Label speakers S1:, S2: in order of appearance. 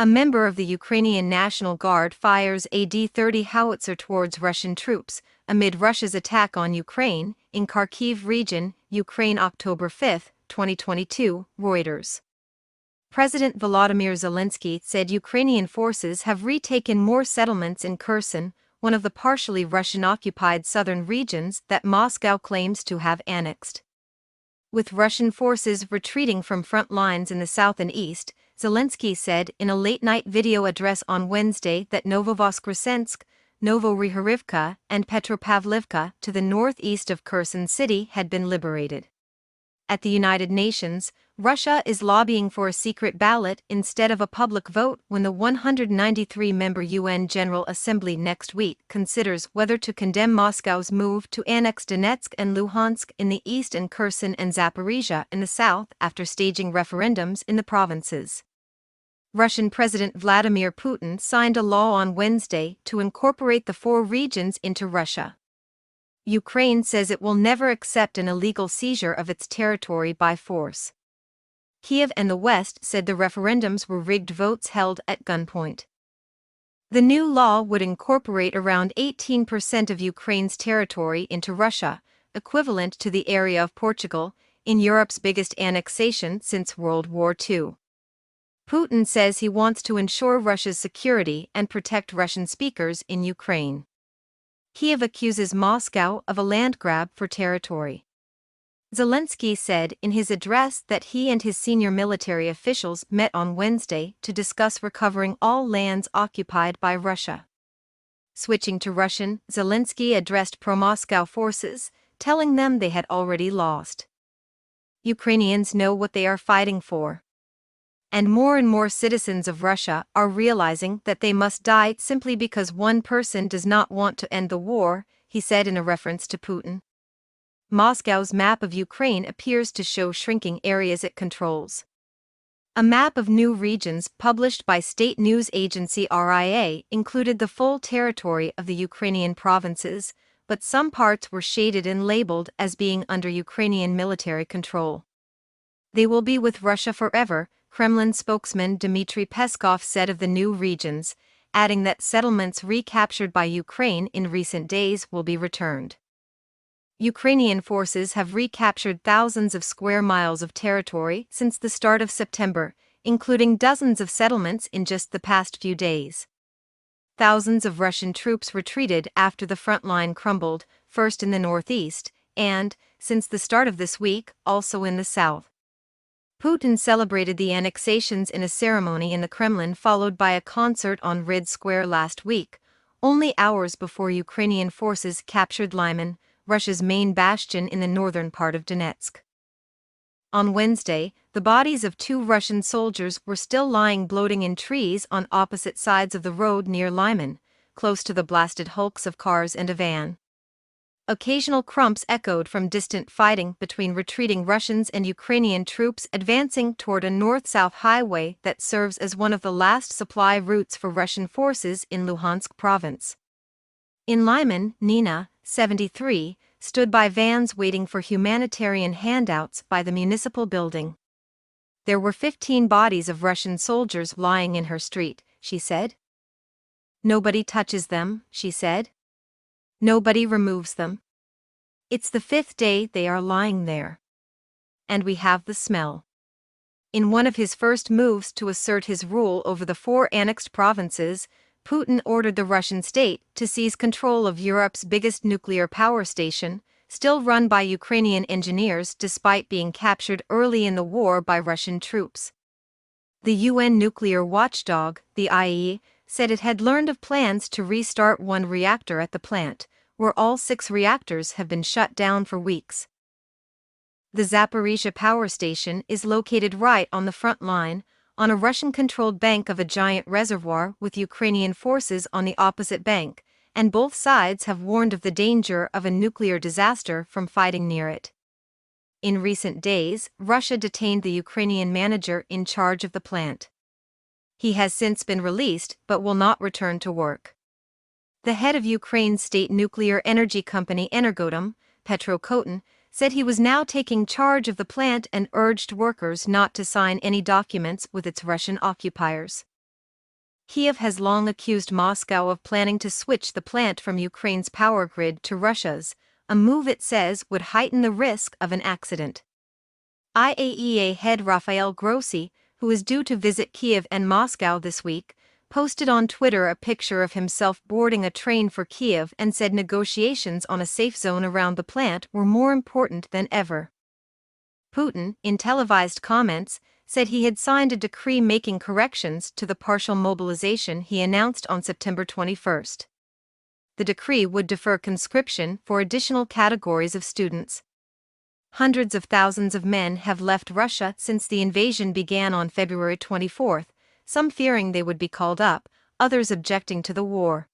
S1: A member of the Ukrainian National Guard fires a D-30 howitzer towards Russian troops, amid Russia's attack on Ukraine, in Kharkiv region, Ukraine October 5, 2022, Reuters. President Volodymyr Zelensky said Ukrainian forces have retaken more settlements in Kherson, one of the partially Russian-occupied southern regions that Moscow claims to have annexed. With Russian forces retreating from front lines in the south and east, Zelensky said in a late-night video address on Wednesday that Novovoskresensk, Novorihovka, and Petropavlivka to the northeast of Kherson City had been liberated. At the United Nations, Russia is lobbying for a secret ballot instead of a public vote when the 193-member UN General Assembly next week considers whether to condemn Moscow's move to annex Donetsk and Luhansk in the east and Kherson and Zaporizhia in the south after staging referendums in the provinces. Russian President Vladimir Putin signed a law on Wednesday to incorporate the four regions into Russia. Ukraine says it will never accept an illegal seizure of its territory by force. Kyiv and the West said the referendums were rigged votes held at gunpoint. The new law would incorporate around 18% of Ukraine's territory into Russia, equivalent to the area of Portugal, in Europe's biggest annexation since World War II. Putin says he wants to ensure Russia's security and protect Russian speakers in Ukraine. Kyiv accuses Moscow of a land grab for territory. Zelensky said in his address that he and his senior military officials met on Wednesday to discuss recovering all lands occupied by Russia. Switching to Russian, Zelensky addressed pro-Moscow forces, telling them they had already lost. Ukrainians know what they are fighting for. And more citizens of Russia are realizing that they must die simply because one person does not want to end the war, he said in a reference to Putin. Moscow's map of Ukraine appears to show shrinking areas it controls. A map of new regions published by state news agency RIA included the full territory of the Ukrainian provinces, but some parts were shaded and labeled as being under Ukrainian military control. They will be with Russia forever, Kremlin spokesman Dmitry Peskov said of the new regions, adding that settlements recaptured by Ukraine in recent days will be returned. Ukrainian forces have recaptured thousands of square miles of territory since the start of September, including dozens of settlements in just the past few days. Thousands of Russian troops retreated after the front line crumbled, first in the northeast, and, since the start of this week, also in the south. Putin celebrated the annexations in a ceremony in the Kremlin followed by a concert on Red Square last week, only hours before Ukrainian forces captured Lyman, Russia's main bastion in the northern part of Donetsk. On Wednesday, the bodies of two Russian soldiers were still lying bloating in trees on opposite sides of the road near Lyman, close to the blasted hulks of cars and a van. Occasional crumps echoed from distant fighting between retreating Russians and Ukrainian troops advancing toward a north-south highway that serves as one of the last supply routes for Russian forces in Luhansk province. In Lyman, Nina, 73, stood by vans waiting for humanitarian handouts by the municipal building. There were 15 bodies of Russian soldiers lying in her street, she said. Nobody touches them, she said. Nobody removes them. It's the 5th day they are lying there. And we have the smell. In one of his first moves to assert his rule over the 4 annexed provinces, Putin ordered the Russian state to seize control of Europe's biggest nuclear power station, still run by Ukrainian engineers despite being captured early in the war by Russian troops. The UN nuclear watchdog, the IAEA, said it had learned of plans to restart one reactor at the plant, where all 6 reactors have been shut down for weeks. The Zaporizhia power station is located right on the front line, on a Russian-controlled bank of a giant reservoir with Ukrainian forces on the opposite bank, and both sides have warned of the danger of a nuclear disaster from fighting near it. In recent days, Russia detained the Ukrainian manager in charge of the plant. He has since been released but will not return to work. The head of Ukraine's state nuclear energy company Energoatom, Petro Kotin, said he was now taking charge of the plant and urged workers not to sign any documents with its Russian occupiers. Kyiv has long accused Moscow of planning to switch the plant from Ukraine's power grid to Russia's, a move it says would heighten the risk of an accident. IAEA head Rafael Grossi, who is due to visit Kyiv and Moscow this week, posted on Twitter a picture of himself boarding a train for Kyiv and said negotiations on a safe zone around the plant were more important than ever. Putin, in televised comments, said he had signed a decree making corrections to the partial mobilization he announced on September 21. The decree would defer conscription for additional categories of students. Hundreds of thousands of men have left Russia since the invasion began on February 24, some fearing they would be called up, others objecting to the war.